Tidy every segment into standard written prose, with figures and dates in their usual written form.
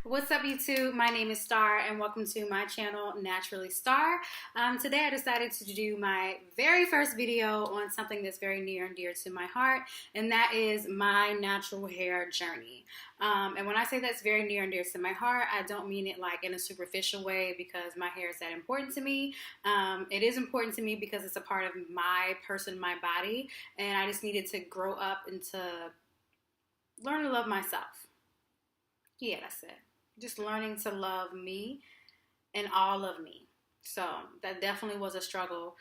What's up, YouTube? My name is Star, and welcome to my channel, Naturally Star. Today I decided to do my very first video on something that's very near and dear to my heart, and that is my natural hair journey. And when I say that's very near and dear to my heart, I don't mean it like in a superficial way because my hair is that important to me. It is important to me because it's a part of my person, my body, and I just needed to grow up and to learn to love myself. Yeah, that's it. Just learning to love me and all of me. So that definitely was a struggle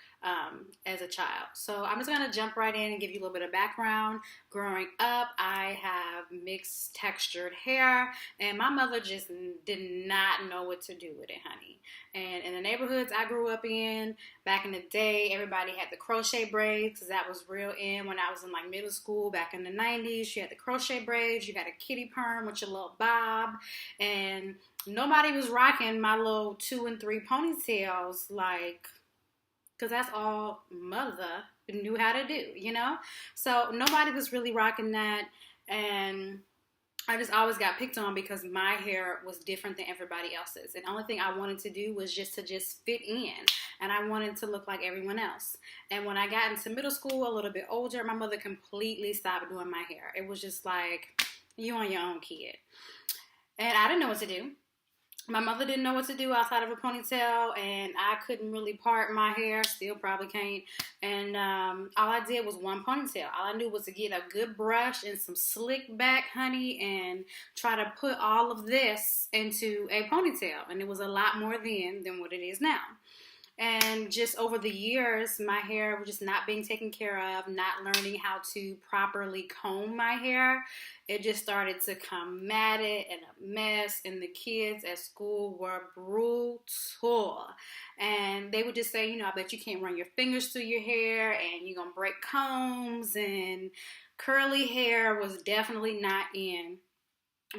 as a child. So I'm just going to jump right in and give you a little bit of background. Growing up, I have mixed textured hair, and my mother just did not know what to do with it, honey. And in the neighborhoods I grew up in, back in the day, everybody had the crochet braids because that was real in when I was in like middle school back in the 90s. You had the crochet braids, you got a kitty perm with your little bob, and nobody was rocking my little 2 and 3 ponytails, like, because that's all mother knew how to do, you know? So nobody was really rocking that, and I just always got picked on because my hair was different than everybody else's. And the only thing I wanted to do was just to fit in, and I wanted to look like everyone else. And when I got into middle school, a little bit older, my mother completely stopped doing my hair. It was just like, you on your own, kid. And I didn't know what to do. My mother didn't know what to do outside of a ponytail, and I couldn't really part my hair, still probably can't. And all I did was one ponytail. All I knew was to get a good brush and some slick back, honey, and try to put all of this into a ponytail. And it was a lot more then than what it is now. And just over the years, my hair was just not being taken care of, not learning how to properly comb my hair. It just started to come matted and a mess, and the kids at school were brutal. And they would just say, I bet you can't run your fingers through your hair, and you're going to break combs, and curly hair was definitely not in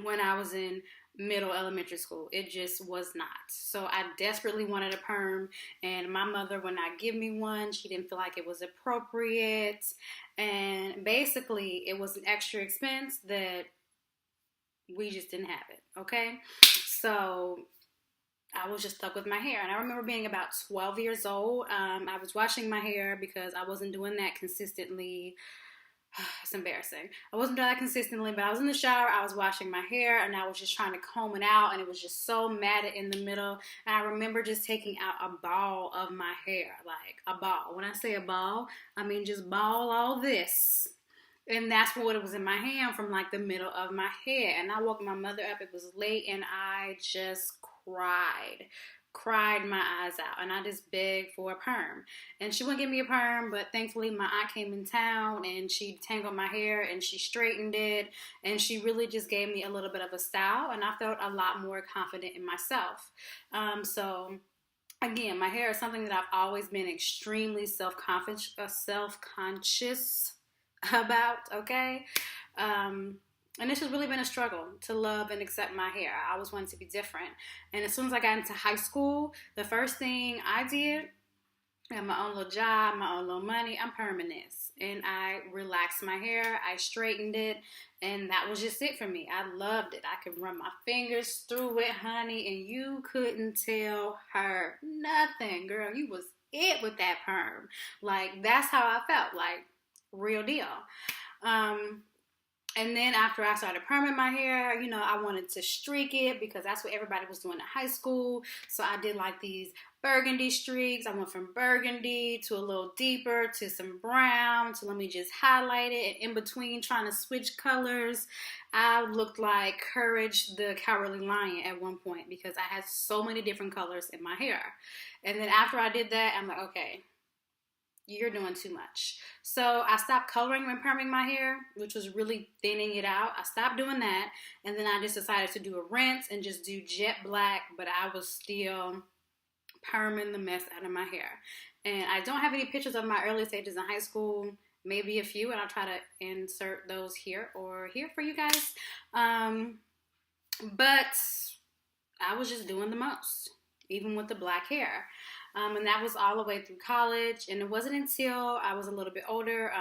when I was in middle elementary school. It just was not. So I desperately wanted a perm, and my mother would not give me one. She didn't feel like it was appropriate, and basically it was an extra expense that we just didn't have it, okay? So I was just stuck with my hair. And I remember being about 12 years old. I was washing my hair because I wasn't doing that consistently. It's embarrassing. I wasn't doing that consistently, but I was in the shower, I was washing my hair, and I was just trying to comb it out, and it was just so matted in the middle. And I remember just taking out a ball of my hair, like a ball. When I say a ball, I mean just ball all this. And that's what it was in my hand from like the middle of my head. And I woke my mother up. It was late, and I just cried my eyes out, and I just begged for a perm, and she wouldn't give me a perm. But thankfully my aunt came in town, and she tangled my hair, and she straightened it, and she really just gave me a little bit of a style, and I felt a lot more confident in myself. So again, my hair is something that I've always been extremely self-conscious about, okay? And this has really been a struggle to love and accept my hair. I always wanted to be different. And as soon as I got into high school, the first thing I did, I had my own little job, my own little money, I'm perming this. And I relaxed my hair, I straightened it, and that was just it for me. I loved it. I could run my fingers through it, honey, and you couldn't tell her nothing. Girl, you was it with that perm. Like, that's how I felt, like, real deal. And then after I started perming my hair, I wanted to streak it because that's what everybody was doing in high school. So I did like these burgundy streaks. I went from burgundy to a little deeper to some brown to let me just highlight it. And in between trying to switch colors, I looked like Courage the Cowardly Lion at one point because I had so many different colors in my hair. And then after I did that, I'm like, okay, you're doing too much. So I stopped coloring and perming my hair, which was really thinning it out. I stopped doing that, and then I just decided to do a rinse and just do jet black, but I was still perming the mess out of my hair. And I don't have any pictures of my early stages in high school, maybe a few, and I'll try to insert those here or here for you guys. But I was just doing the most, even with the black hair. And that was all the way through college. And it wasn't until I was a little bit older,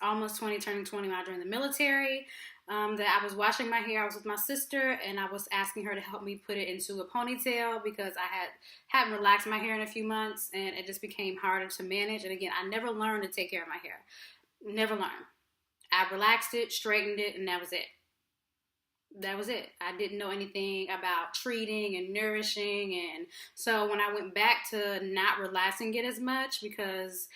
almost 20, turning 20 when I joined the military. That I was washing my hair. I was with my sister, and I was asking her to help me put it into a ponytail because I hadn't relaxed my hair in a few months, and it just became harder to manage. And again, I never learned to take care of my hair. Never learned. I relaxed it, straightened it, and that was it. That was it. I didn't know anything about treating and nourishing. And so when I went back to not relaxing it as much because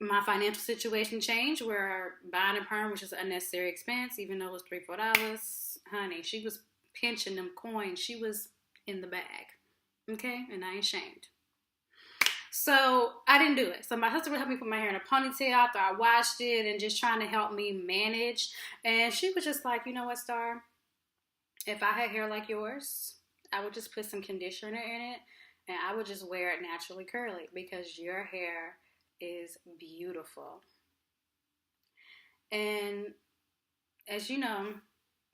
my financial situation changed, where buying a perm, which is an unnecessary expense, even though it was $3, $4, honey, she was pinching them coins. She was in the bag. Okay? And I ain't ashamed. So I didn't do it. So my husband would help me put my hair in a ponytail after I washed it and just trying to help me manage. And she was just like, you know what, Star? If I had hair like yours, I would just put some conditioner in it and I would just wear it naturally curly because your hair is beautiful. And as you know,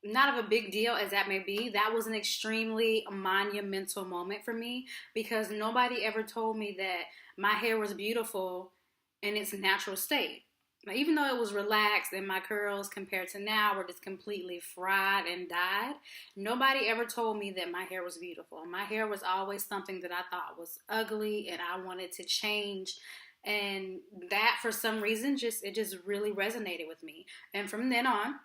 not of a big deal as that may be, that was an extremely monumental moment for me because nobody ever told me that my hair was beautiful in its natural state. Now, even though it was relaxed and my curls compared to now were just completely fried and dyed, nobody ever told me that my hair was beautiful. My hair was always something that I thought was ugly and I wanted to change. And that, for some reason, it just really resonated with me. And from then on,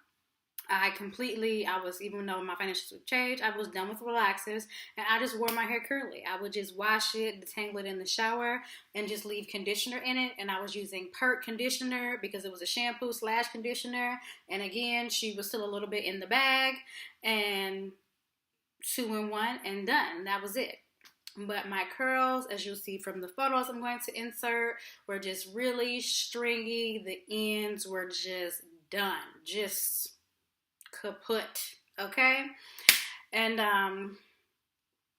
even though my financial changed, I was done with relaxers and I just wore my hair curly. I would just wash it, detangle it in the shower and just leave conditioner in it. And I was using Pert conditioner because it was a shampoo / conditioner. And again, she was still a little bit in the bag and 2-in-1 and done. That was it. But my curls, as you'll see from the photos I'm going to insert, were just really stringy. The ends were just done. Just kaput, okay? And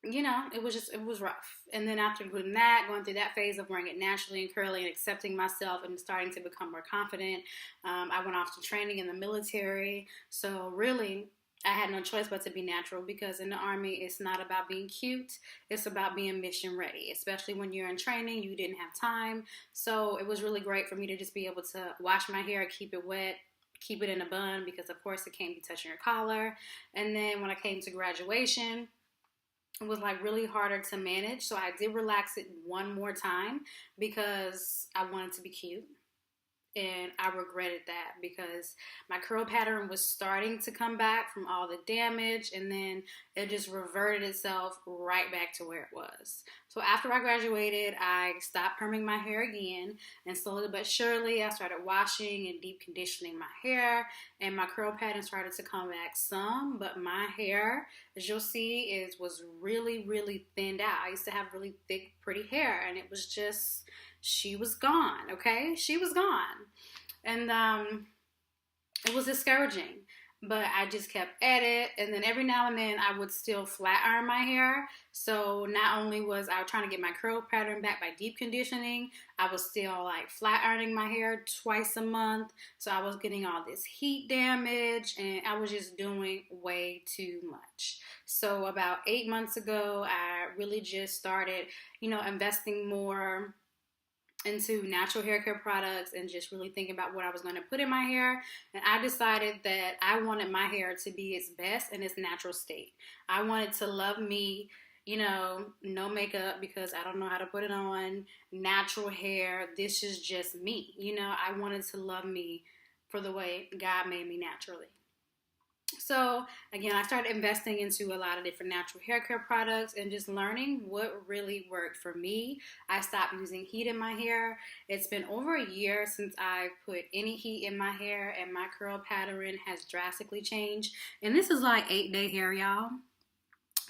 it was rough. And then after doing that, going through that phase of wearing it naturally and curly and accepting myself and starting to become more confident, I went off to training in the military. So really, I had no choice but to be natural because in the Army, it's not about being cute. It's about being mission ready, especially when you're in training. You didn't have time. So it was really great for me to just be able to wash my hair, keep it wet, keep it in a bun because, of course, it can't be touching your collar. And then when I came to graduation, it was like really harder to manage. So I did relax it one more time because I wanted to be cute. And I regretted that because my curl pattern was starting to come back from all the damage and then it just reverted itself right back to where it was. So after I graduated, I stopped perming my hair again and slowly but surely I started washing and deep conditioning my hair and my curl pattern started to come back some, but my hair, as you'll see, was really, really thinned out. I used to have really thick, pretty hair and it was just... she was gone, okay? She was gone. And it was discouraging. But I just kept at it. And then every now and then I would still flat iron my hair. So not only was I trying to get my curl pattern back by deep conditioning, I was still like flat ironing my hair twice a month. So I was getting all this heat damage and I was just doing way too much. So about 8 months ago, I really just started, investing more into natural hair care products and just really thinking about what I was going to put in my hair. And I decided that I wanted my hair to be its best in its natural state. I wanted to love me, no makeup because I don't know how to put it on, natural hair. This is just me. I wanted to love me for the way God made me naturally. So again, I started investing into a lot of different natural hair care products and just learning what really worked for me. I stopped using heat in my hair. It's been over a year since I put any heat in my hair and my curl pattern has drastically changed. And this is like 8-day hair, y'all.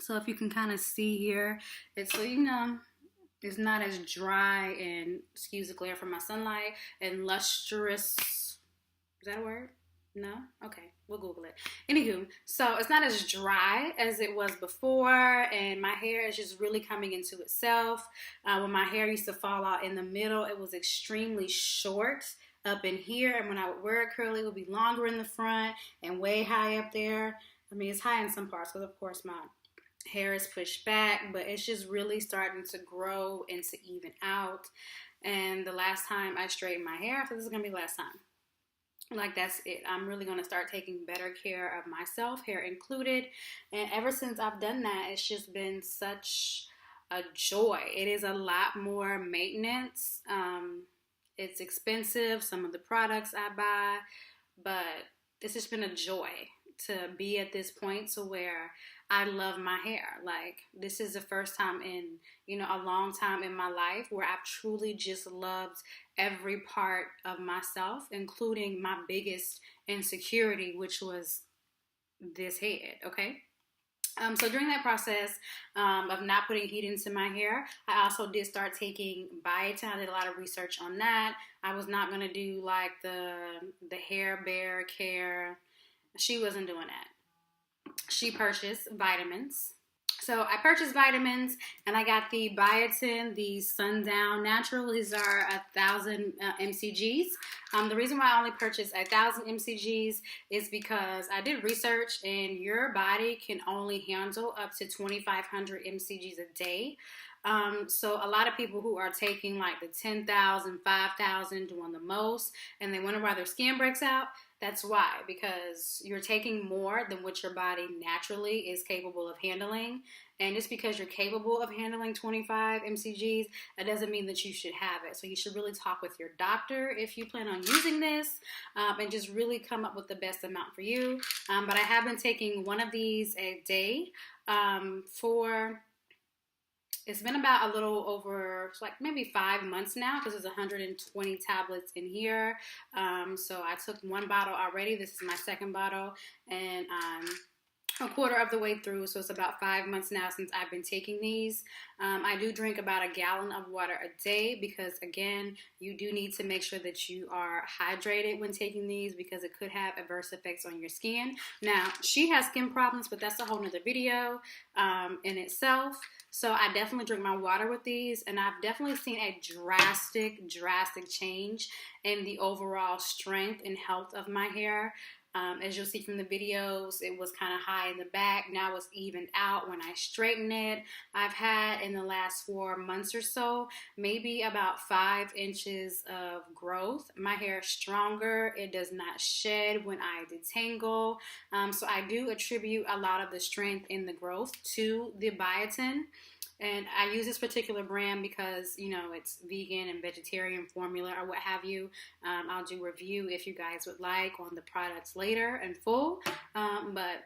So if you can kind of see here, it's it's not as dry and, excuse the glare from my sunlight, and lustrous. Is that a word? No? Okay, we'll Google it. Anywho, so it's not as dry as it was before, and my hair is just really coming into itself. When my hair used to fall out in the middle, it was extremely short up in here, and when I would wear it curly, it would be longer in the front and way high up there. I mean, it's high in some parts because, of course, my hair is pushed back, but it's just really starting to grow and to even out. And the last time I straightened my hair, I thought this is going to be the last time. Like, that's it. I'm really going to start taking better care of myself, hair included. And ever since I've done that, it's just been such a joy. It is a lot more maintenance. It's expensive, some of the products I buy, but it's just been a joy to be at this point to where I love my hair. Like, this is the first time in, a long time in my life where I've truly just loved every part of myself, including my biggest insecurity, which was this head, okay? So during that process of not putting heat into my hair, I also did start taking biotin. I did a lot of research on that. I was not going to do like the hair bear care. She wasn't doing that. She purchased vitamins. So I purchased vitamins, and I got the biotin, the Sundown Natural. These are 1,000 mcgs. The reason why I only purchased 1,000 mcgs is because I did research, and your body can only handle up to 2,500 mcgs a day. So a lot of people who are taking like the 10,000, 5,000, doing the most, and they wonder why their skin breaks out. That's why, because you're taking more than what your body naturally is capable of handling. And just because you're capable of handling 25 mcgs, that doesn't mean that you should have it. So you should really talk with your doctor if you plan on using this, and just really come up with the best amount for you. But I have been taking one of these a day it's been about a little over like maybe 5 months now, because there's 120 tablets in here. So I took one bottle already. This is my second bottle, and I'm a quarter of the way through, so it's about 5 months now since I've been taking these. I do drink about a gallon of water a day because, again, you do need to make sure that you are hydrated when taking these, because it could have adverse effects on your skin. Now, she has skin problems, but that's a whole nother video in itself. So I definitely drink my water with these, and I've definitely seen a drastic change in the overall strength and health of my hair. As you'll see from the videos, it was kind of high in the back. Now it's evened out when I straighten it. I've had in the last 4 months or so, maybe about 5 inches of growth. My hair is stronger. It does not shed when I detangle. So I do attribute a lot of the strength in the growth to the biotin. And I use this particular brand because, it's vegan and vegetarian formula or what have you. I'll do a review if you guys would like on the products later in full. But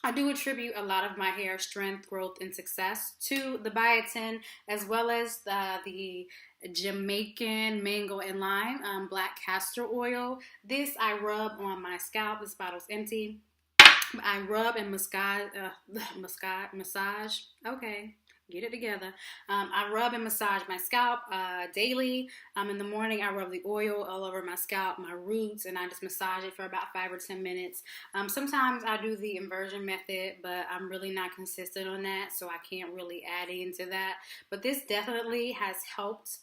I do attribute a lot of my hair strength, growth, and success to the biotin, as well as the Jamaican mango and lime black castor oil. This I rub on my scalp. This bottle's empty. I rub and massage. Okay. Get it together. I rub and massage my scalp daily. In the morning, I rub the oil all over my scalp, my roots, and I just massage it for about 5 or 10 minutes. Sometimes I do the inversion method, but I'm really not consistent on that, so I can't really add into that. But this definitely has helped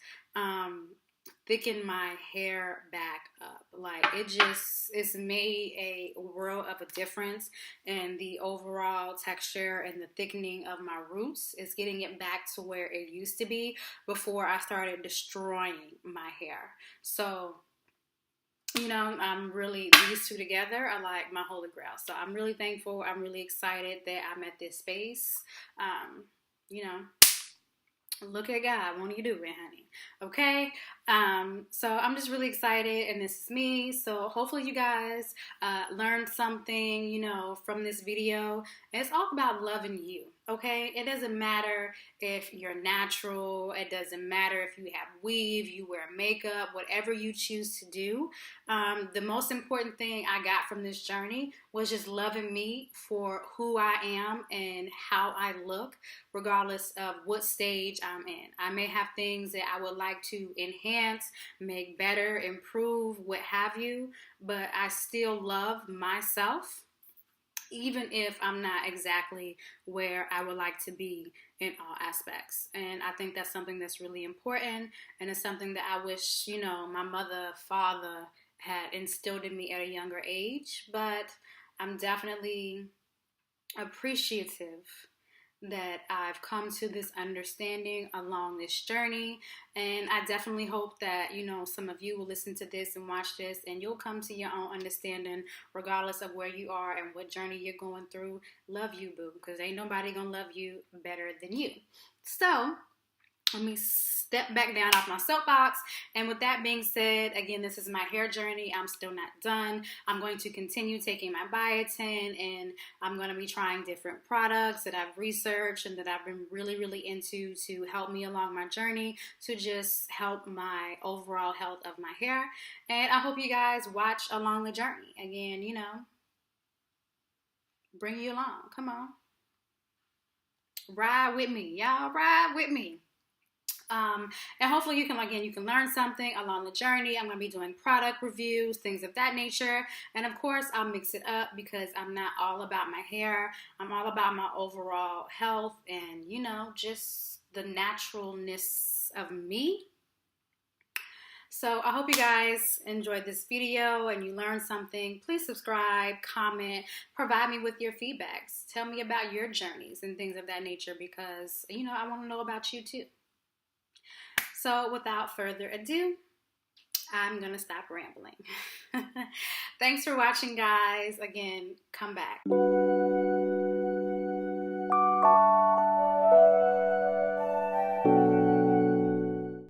thicken my hair back up. Like, it's made a world of a difference in the overall texture and the thickening of my roots. It's getting it back to where it used to be before I started destroying my hair. So, I'm really, these two together are like my holy grail. So I'm really thankful. I'm really excited that I'm at this space. Look at God. Won't you do it, honey? Okay. So I'm just really excited, and this is me. So hopefully you guys learned something, from this video. And it's all about loving you. Okay, it doesn't matter if you're natural. It doesn't matter if you have weave, you wear makeup, whatever you choose to do. The most important thing I got from this journey was just loving me for who I am and how I look, regardless of what stage I'm in. I may have things that I would like to enhance, make better, improve, what have you, but I still love myself, even if I'm not exactly where I would like to be in all aspects. And I think that's something that's really important, and it's something that I wish, my mother, father had instilled in me at a younger age. But I'm definitely appreciative that I've come to this understanding along this journey. And I definitely hope that, you know, some of you will listen to this and watch this and you'll come to your own understanding regardless of where you are and what journey you're going through. Love you, boo, because ain't nobody gonna love you better than you. So let me step back down off my soapbox. And with that being said, again, this is my hair journey. I'm still not done. I'm going to continue taking my biotin, and I'm going to be trying different products that I've researched and that I've been really, really into to help me along my journey, to just help my overall health of my hair. And I hope you guys watch along the journey. Again, you know, bring you along. Come on. Ride with me. Y'all ride with me. And hopefully you can learn something along the journey. I'm going to be doing product reviews, things of that nature. And of course, I'll mix it up because I'm not all about my hair. I'm all about my overall health and, you know, just the naturalness of me. So I hope you guys enjoyed this video and you learned something. Please subscribe, comment, provide me with your feedbacks. Tell me about your journeys and things of that nature because, you know, I want to know about you too. So without further ado, I'm going to stop rambling. Thanks for watching, guys. Again, come back.